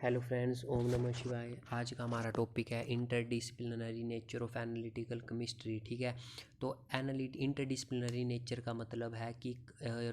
Hello friends, ओम नमः शिवाय। आज का हमारा टॉपिक है interdisciplinary nature of analytical chemistry. ठीक है, तो इंटरडिसिप्लिनरी नेचर का मतलब है कि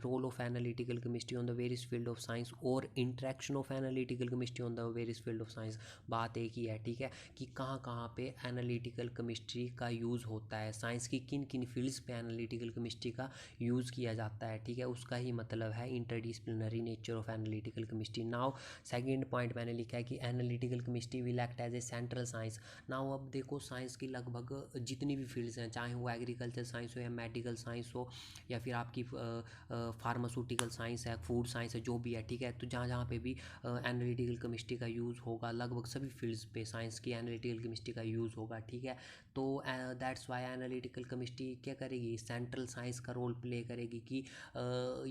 role of analytical chemistry on the various field of science और interaction of analytical chemistry on the various field of science. बात एक ही है, ठीक है, कि कहाँ कहाँ पे एनालिटिकल केमिस्ट्री का यूज़ होता है, साइंस की किन किन फील्ड्स पे एनालिटिकल केमिस्ट्री का यूज़ किया जाता है। ठीक है, उसका ही मतलब है interdisciplinary nature of analytical chemistry. Now second point मैंने लिखा है कि analytical chemistry will act as a central science. Now अब देखो, साइंस की लगभग जितनी भी फील्ड्स हैं, चाहे वो एग्रीकल्चर साइंस हो या मेडिकल साइंस हो या फिर आपकी फार्मास्यूटिकल साइंस है, फूड साइंस है, जो भी है, ठीक है, तो जहाँ जहाँ पे भी एनालिटिकल केमिस्ट्री का यूज़ होगा, लगभग सभी फील्ड्स पे साइंस की एनालिटिकल केमिस्ट्री का यूज़ होगा। ठीक है, तो दैट्स वाई एनालिटिकल केमिस्ट्री क्या करेगी, सेंट्रल साइंस का रोल प्ले करेगी कि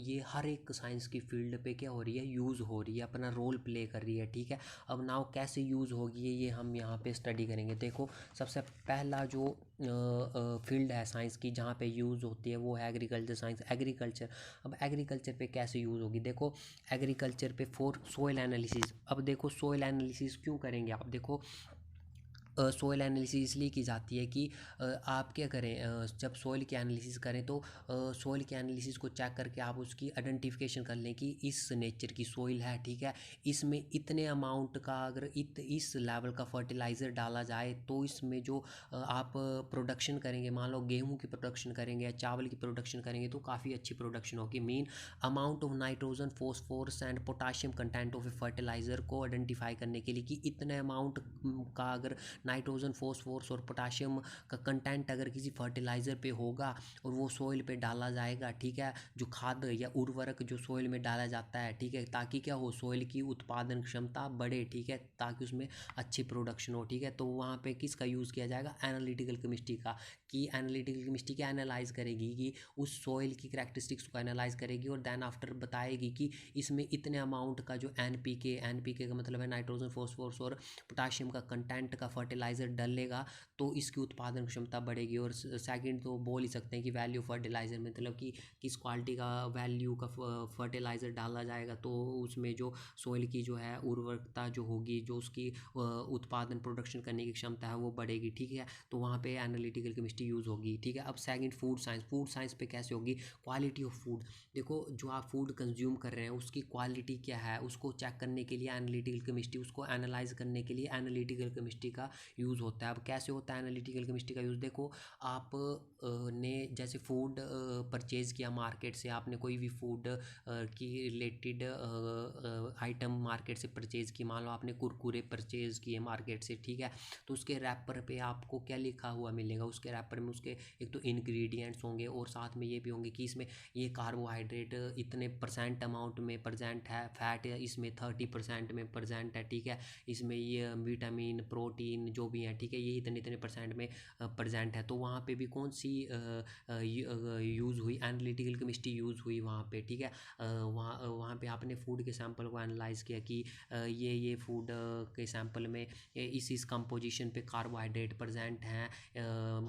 ये हर एक साइंस की फील्ड पे क्या हो रही है, यूज़ हो रही है, अपना रोल प्ले कर रही है। ठीक है, अब नाउ कैसे यूज़ होगी ये हम यहाँ पे स्टडी करेंगे। देखो, सबसे पहला जो फील्ड है साइंस की जहाँ पे यूज़ होती है वो है एग्रीकल्चर साइंस। एग्रीकल्चर, अब एग्रीकल्चर पे कैसे यूज़ होगी, देखो एग्रीकल्चर पे फॉर सोइल एनालिसिस। अब देखो सोइल एनालिसिस क्यों करेंगे आप, देखो सोइल एनालिसिस इसलिए की जाती है कि आप क्या करें, जब सोइल की एनालिसिस करें तो सोइल के एनालिसिस को चेक करके आप उसकी आइडेंटिफिकेशन कर लें कि इस नेचर की सोइल है। ठीक है, इसमें इतने अमाउंट का अगर इस लेवल का फर्टिलाइज़र डाला जाए तो इसमें जो आप प्रोडक्शन करेंगे, मान लो गेहूं की प्रोडक्शन करेंगे या चावल की प्रोडक्शन करेंगे तो काफ़ी अच्छी प्रोडक्शन होगी। Mean amount of nitrogen, phosphorus and potassium content of A fertiliser को आइडेंटिफाई करने के लिए कि इतने अमाउंट का अगर नाइट्रोजन, फॉस्फोरस और पोटाशियम का कंटेंट अगर किसी फर्टिलाइज़र पे होगा और वो सोइल पे डाला जाएगा, ठीक है, जो खाद या उर्वरक जो सोइल में डाला जाता है, ठीक है, ताकि क्या हो, सोइल की उत्पादन क्षमता बढ़े। ठीक है, ताकि उसमें अच्छी प्रोडक्शन हो। ठीक है, तो वहाँ पे किसका यूज़ किया जाएगा, एनालिटिकल केमिस्ट्री का। कि एनालिटिकल केमिस्ट्री क्या एनालाइज करेगी कि उस सोइल की करैक्टरिस्टिक्स को एनालाइज करेगी और देन आफ्टर बताएगी कि इसमें इतने अमाउंट का जो एनपीके का मतलब है नाइट्रोजन, फॉस्फोरस और पोटाशियम का कंटेंट का फर्टिलाइज़र डलेगा तो इसकी उत्पादन क्षमता बढ़ेगी। और सेकंड तो बोल ही सकते हैं कि वैल्यू फर्टिलाइज़र, मतलब कि किस क्वालिटी का वैल्यू का फर्टिलाइज़र डाला जाएगा तो उसमें जो सोइल की जो है उर्वरकता जो होगी, जो उसकी उत्पादन प्रोडक्शन करने की क्षमता है वो बढ़ेगी। ठीक है, तो वहाँ पे एनालिटिकल केमिस्ट्री यूज़ होगी। ठीक है, अब second food science. Food science पे कैसे होगी, क्वालिटी ऑफ फूड। देखो, जो आप फूड कंज्यूम कर रहे हैं उसकी क्वालिटी क्या है उसको चेक करने के लिए एनालिटिकल केमिस्ट्री, उसको एनालाइज करने के लिए एनालिटिकल केमिस्ट्री का यूज़ होता है। अब कैसे होता है एनालिटिकल केमिस्ट्री का यूज़, देखो आप ने जैसे फूड परचेज़ किया मार्केट से, आपने कोई भी फूड की रिलेटेड आइटम मार्केट से परचेज़ की, मान लो आपने कुरकुरे परचेज़ किए मार्केट से। ठीक है, तो उसके रैपर पे आपको क्या लिखा हुआ मिलेगा, उसके रैपर में उसके एक तो इंग्रेडिएंट्स होंगे और साथ में ये भी होंगे कि इसमें ये कार्बोहाइड्रेट इतने परसेंट अमाउंट में प्रेजेंट है, फैट इसमें 30% में प्रेजेंट है। ठीक है, इसमें ये विटामिन, प्रोटीन जो भी है, ठीक है, ये इतने इतने परसेंट में प्रेजेंट है। तो वहाँ पे भी कौन सी यूज़ हुई, एनालिटिकल केमिस्ट्री यूज़ हुई वहाँ पे। ठीक है, वहाँ पे आपने फूड के सैंपल को एनालाइज किया कि ये फूड के सैंपल में इस कंपोजिशन पे कार्बोहाइड्रेट प्रेजेंट हैं,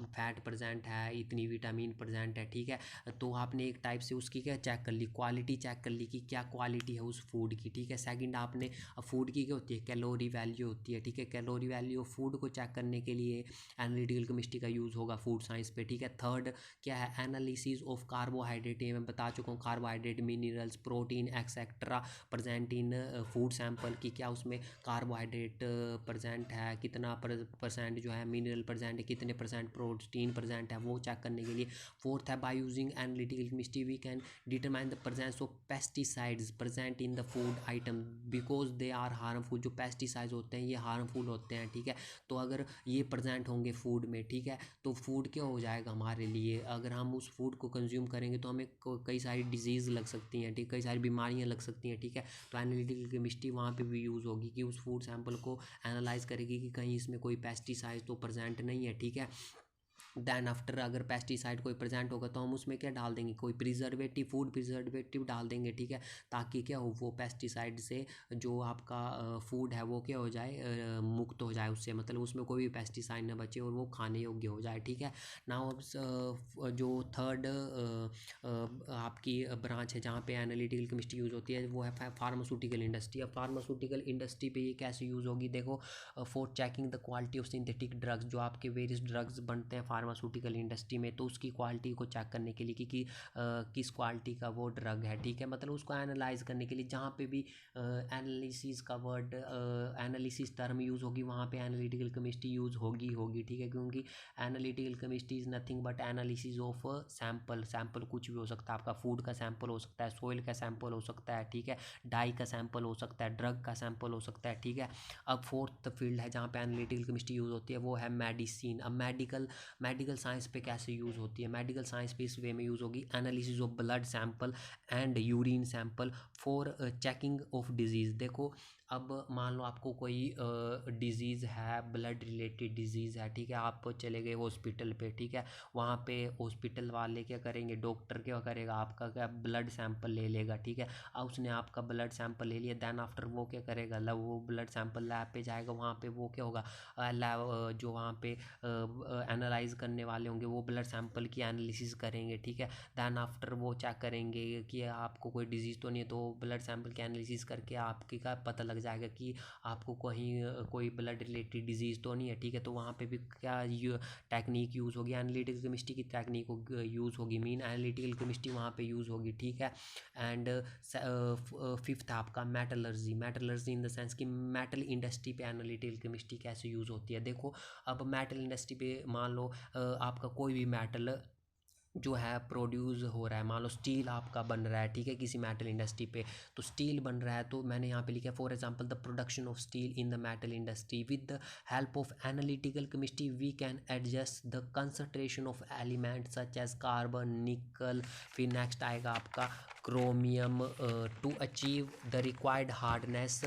फैट प्रेजेंट है, इतनी विटामिन प्रेजेंट है। ठीक है, तो आपने एक टाइप से उसकी क्या चेक कर ली, क्वालिटी चेक कर ली कि क्या क्वालिटी है उस फूड की। ठीक है, सेकंड आपने फूड की क्या होती है, कैलोरी वैल्यू होती है। ठीक है, कैलोरी वैल्यू ऑफ फूड को चेक करने के लिए एनालिटिकल केमिस्ट्री का यूज़ होगा फूड साइंस पे। ठीक है, थर्ड क्या है, एनालिसिस ऑफ कार्बोहाइड्रेट। ये मैं बता चुका हूँ, carbohydrate, minerals, protein etcetera present in food sample की क्या उसमें कार्बोहाइड्रेट प्रेजेंट है, कितना परसेंट जो है मिनरल प्रेजेंट है, कितने परसेंट प्रोटीन प्रेजेंट है, वो चेक करने के लिए। फोर्थ है, by using analytical chemistry we can determine the presence of pesticides present in the food item because they are harmful. जो पेस्टिसाइड्स होते हैं ये हार्मफुल होते हैं। ठीक है, तो अगर ये प्रेजेंट होंगे फूड में, ठीक है, तो फूड क्या हो जाएगा हमारे लिए, अगर हम उस फूड को कंज्यूम करेंगे तो हमें कई सारी डिजीज़ लग सकती हैं, ठीक, कई सारी बीमारियां लग सकती हैं। ठीक है, तो एनालिटिकल केमिस्ट्री वहाँ पे भी यूज़ होगी कि उस फूड सैंपल को एनालाइज करेगी कि कहीं इसमें कोई पेस्टिसाइड तो प्रेजेंट नहीं है। ठीक है, देन आफ्टर अगर पेस्टिसाइड कोई प्रेजेंट होगा तो हम उसमें क्या डाल देंगे, कोई प्रिजर्वेटिव, फूड प्रिजर्वेटिव डाल देंगे, ठीक है, ताकि क्या हो, वो पेस्टिसाइड से जो आपका फूड है वो क्या हो जाए, मुक्त हो जाए उससे, मतलब उसमें कोई भी पेस्टिसाइड ना बचे और वो खाने योग्य हो जाए, ठीक है। नाउ अब जो थर्ड आपकी ब्रांच है जहाँ पे एनालिटिकल केमिस्ट्री यूज़ होती है वो है फार्मास्यूटिकल इंडस्ट्री। अब फार्मास्यूटिकल इंडस्ट्री पे ये कैसे यूज़ होगी, देखो, for checking the quality of synthetic drugs, जो आपके वेरियस ड्रग्स बनते हैं फार्मास्यूटिकल इंडस्ट्री में, तो उसकी क्वालिटी को चेक करने के लिए कि किस क्वालिटी का वो ड्रग है, ठीक है, मतलब उसको एनालाइज करने के लिए, जहाँ पे भी एनालिसिस का वर्ड, एनालिसिस टर्म यूज़ होगी वहाँ पे एनालिटिकल केमिस्ट्री यूज़ होगी, ठीक है, क्योंकि analytical chemistry is nothing but analysis of sample. Sample कुछ भी हो सकता है, आपका फूड का सैंपल हो सकता है, सॉइल का सैंपल हो सकता है, ठीक है, डाई का सैंपल हो सकता है, ड्रग का सैंपल हो सकता है, ठीक है। अब फोर्थ फील्ड है जहाँ पे एनालिटिकल केमिस्ट्री यूज़ होती है वो है मेडिसिन। अब मेडिकल साइंस पे कैसे यूज़ होती है, मेडिकल साइंस पे इस वे में यूज़ होगी, analysis of blood sample and urine sample for checking of disease. देखो, अब मान लो आपको कोई डिज़ीज़ है, ब्लड रिलेटेड डिज़ीज़ है, ठीक है, आप चले गए हॉस्पिटल पे, ठीक है, वहाँ पे हॉस्पिटल वाले क्या करेंगे, डॉक्टर क्या करेगा, आपका क्या ब्लड सैंपल ले लेगा, ठीक है। अब उसने आपका ब्लड सैंपल ले लिया, देन आफ्टर वो क्या करेगा, वो ब्लड सैंपल लैब पे जाएगा, वहाँ पे वो क्या होगा, लैब जो वहाँ पे एनालाइज करने वाले होंगे वो ब्लड सैंपल की एनालिसिस करेंगे, ठीक है। देन आफ्टर वो चेक करेंगे कि आपको कोई डिजीज़ तो नहीं है, तो ब्लड सैंपल की एनालिसिस करके आपकी का पता लग जाएगा कि आपको कहीं कोई ब्लड रिलेटेड डिजीज़ तो नहीं है, ठीक है। तो वहाँ पे भी क्या टेक्निक यूज़ होगी, एनालिटिकल केमिस्ट्री की टेक्निक यूज़ होगी, मीन एनालिटिकल केमिस्ट्री वहाँ पे यूज़ होगी, ठीक है। एंड फिफ्थ आपका मेटलर्जी इन द सेंस कि मेटल इंडस्ट्री पे एनालिटिकल केमिस्ट्री कैसे यूज़ होती है। देखो, अब मेटल इंडस्ट्री पे मान लो आपका कोई भी मेटल जो है प्रोड्यूस हो रहा है, मान लो स्टील आपका बन रहा है, ठीक है, किसी मेटल इंडस्ट्री पे, तो स्टील बन रहा है, तो मैंने यहाँ पे लिखा है for example the production of steel in the metal industry with the help of analytical chemistry we can adjust the concentration of element such as carbon, nickel, फिर नेक्स्ट आएगा आपका chromium to achieve the required hardness,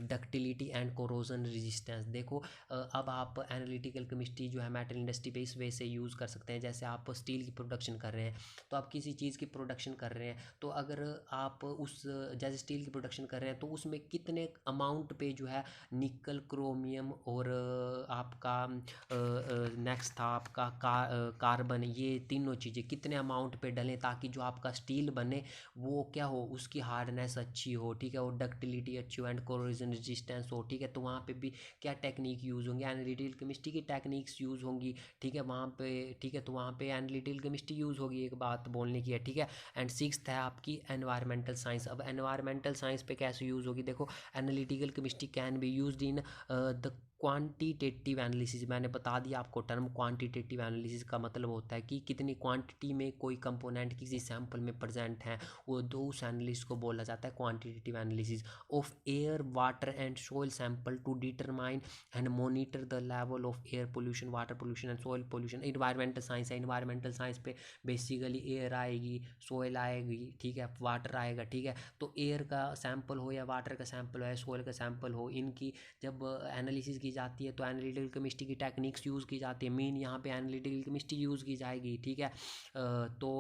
ductility and corrosion resistance. देखो, अब आप analytical chemistry जो है metal industry पे इस वे से यूज़ कर सकते हैं, जैसे आप स्टील की प्रोडक्शन कर रहे हैं, तो आप किसी चीज़ की प्रोडक्शन कर रहे हैं, तो अगर आप उस जैसे स्टील की प्रोडक्शन कर रहे हैं तो उसमें कितने अमाउंट पे जो है निकल, क्रोमियम और आपका नेक्स्ट था आपका कार्बन, ये तीनों चीज़ें कितने अमाउंट पे डलें ताकि जो आपका स्टील बने वो क्या हो, उसकी हार्डनेस अच्छी हो, ठीक है, और डक्टिलिटी अच्छी हो एंड कोरोजन रेजिस्टेंस हो, ठीक है। तो वहाँ पे भी क्या टेक्निक यूज़ होंगी, एनालिटिकल केमिस्ट्री की टेक्निक्स यूज़ होंगी, ठीक है, वहाँ पे, ठीक है, तो वहाँ पे एनालिटिकल केमिस्ट्री यूज़ होगी, एक बात बोलने की है, ठीक है। एंड सिक्स्थ है आपकी एनवायरमेंटल साइंस। अब एनवायरमेंटल साइंस पे कैसे यूज़ होगी, देखो, analytical chemistry can be used in the quantitative analysis. मैंने बता दिया आपको टर्म, क्वांटिटेटिव एनालिसिस का मतलब होता है कि कितनी क्वांटिटी में कोई कंपोनेंट किसी सैंपल में प्रेजेंट है, वो दो उस एनालिसिस को बोला जाता है quantitative analysis of air, water and soil sample to determine and monitor the level of air pollution, water pollution and soil pollution. Environmental science है, इन्वायरमेंटल साइंस पे बेसिकली एयर आएगी, सोइल आएगी, ठीक है, वाटर आएगा, ठीक है। तो एयर का सैंपल हो या वाटर का सैंपल हो या सोइल का सैंपल हो, इनकी जब एनालिसिस की जाती है तो एनालिटिकल केमिस्ट्री की टेक्निक्स यूज़ की जाती है, मीन यहाँ पे एनालिटिकल केमिस्ट्री यूज़ की जाएगी, ठीक है। तो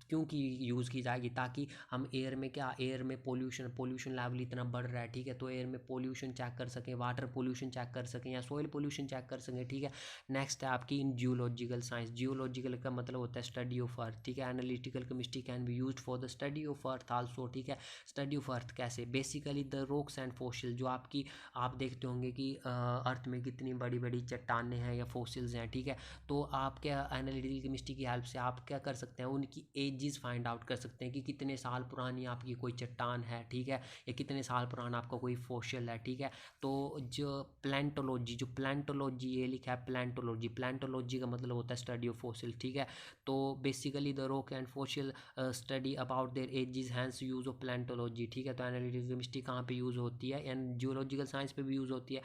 क्यों की यूज़ की जाएगी, ताकि हम एयर में क्या, एयर में पोल्यूशन लेवल इतना बढ़ रहा है, ठीक है, तो एयर में पोल्यूशन चेक कर सकें, वाटर पोल्यूशन चेक कर सकें या सोइल पोल्यूशन चेक कर सकें, ठीक है। नेक्स्ट है आपकी इन जियोलॉजिकल साइंस। जियोलॉजिकल का मतलब होता है स्टडी ऑफ अर्थ, ठीक है। Analytical chemistry can be used for the study of earth also, ठीक है। स्टडी ऑफ अर्थ कैसे, basically the rocks and fossil, जो आपकी आप देखते होंगे कि अर्थ में कितनी बड़ी बड़ी चट्टानें हैं या फॉसिल्स हैं, ठीक है। तो आप क्या एनालिटिकल केमिस्ट्री की हेल्प से आप क्या कर सकते हैं, उनकी एजेस फाइंड आउट कर सकते हैं कि कितने साल पुरानी आपकी कोई चट्टान है, ठीक है, या कितने साल पुराना आपका कोई फॉसिल है, ठीक है। तो जो प्लांटोलॉजी ये लिखा है प्लांटोलॉजी का मतलब होता है स्टडी ऑफ फॉसिल, ठीक है। तो basically the rock and fossil study about their ages, hence use of palaeontology, ठीक है। तो एनालिटिकल केमिस्ट्री कहाँ पे यूज़ होती है, एंड जियोलॉजिकल साइंस पे भी यूज़ होती है।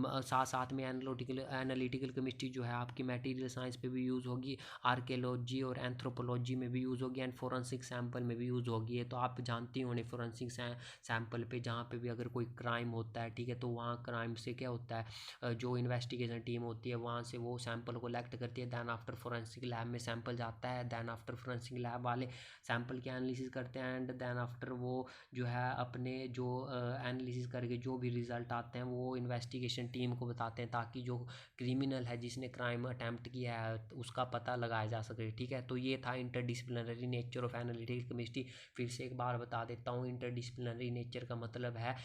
साथ साथ में एनालिटिकल केमिस्ट्री जो है आपकी मटेरियल साइंस पे भी यूज़ होगी, आर्कियोलॉजी और एंथ्रोपोलॉजी में भी यूज़ होगी, एंड फोरेंसिक सैंपल में भी यूज़ होगी। ये तो आप जानती होंगे फोरेंसिक सैंपल पे जहाँ पे भी अगर कोई क्राइम होता है, ठीक है, तो वहाँ क्राइम से क्या होता है, जो इन्वेस्टिगेशन टीम होती है वहाँ से वो सैंपल कलेक्ट करती है, दैन आफ्टर फोरेंसिक लैब में सैंपल जाता है, दैन आफ्टर फोरेंसिक लैब वाले सैंपल के एनालिसिस करते हैं, एंड दैन आफ्टर वो जो है अपने जो एनालिसिस करके जो भी रिज़ल्ट आते हैं वो इन्वेस्टिगेशन टीम को बताते हैं, ताकि जो क्रिमिनल है जिसने क्राइम अटैम्प्ट किया है उसका पता लगाया जा सके, ठीक है। तो ये था interdisciplinary nature of analytical chemistry. फिर से एक बार बता देता हूँ, इंटरडिसिप्लिनरी नेचर का मतलब है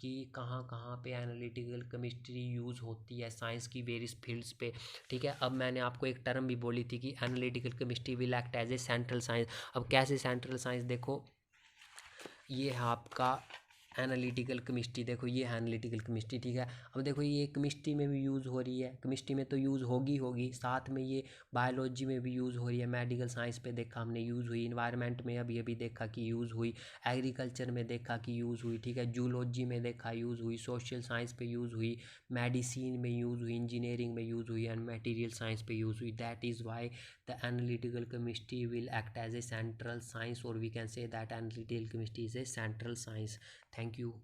कि कहाँ कहाँ पे एनालिटिकल केमिस्ट्री यूज़ होती है साइंस की वेरियस फील्ड्स पे, ठीक है। अब मैंने आपको एक टर्म भी बोली थी कि analytical chemistry will act as a central science. अब कैसे सेंट्रल साइंस, देखो ये है आपका एनालिटिकल केमिस्ट्री, देखो ये है एनालिटिकल केमिस्ट्री, ठीक है। अब देखो ये केमिस्ट्री में भी यूज़ हो रही है, केमिस्ट्री में तो यूज़ होगी, साथ में ये बायोलॉजी में भी यूज़ हो रही है, मेडिकल साइंस पे देखा हमने यूज़ हुई, इन्वायरमेंट में अभी अभी देखा कि यूज़ हुई, एग्रीकल्चर में देखा कि यूज़ हुई, ठीक है, जूलॉजी में देखा यूज़ हुई, सोशल साइंस पे यूज़ हुई, मेडिसिन में यूज़ हुई, इंजीनियरिंग में यूज़ हुई, एंड मटेरियल साइंस पे यूज़ हुई। That is why the analytical chemistry will act as a central science, or we can say that analytical chemistry is a central science. Thank you.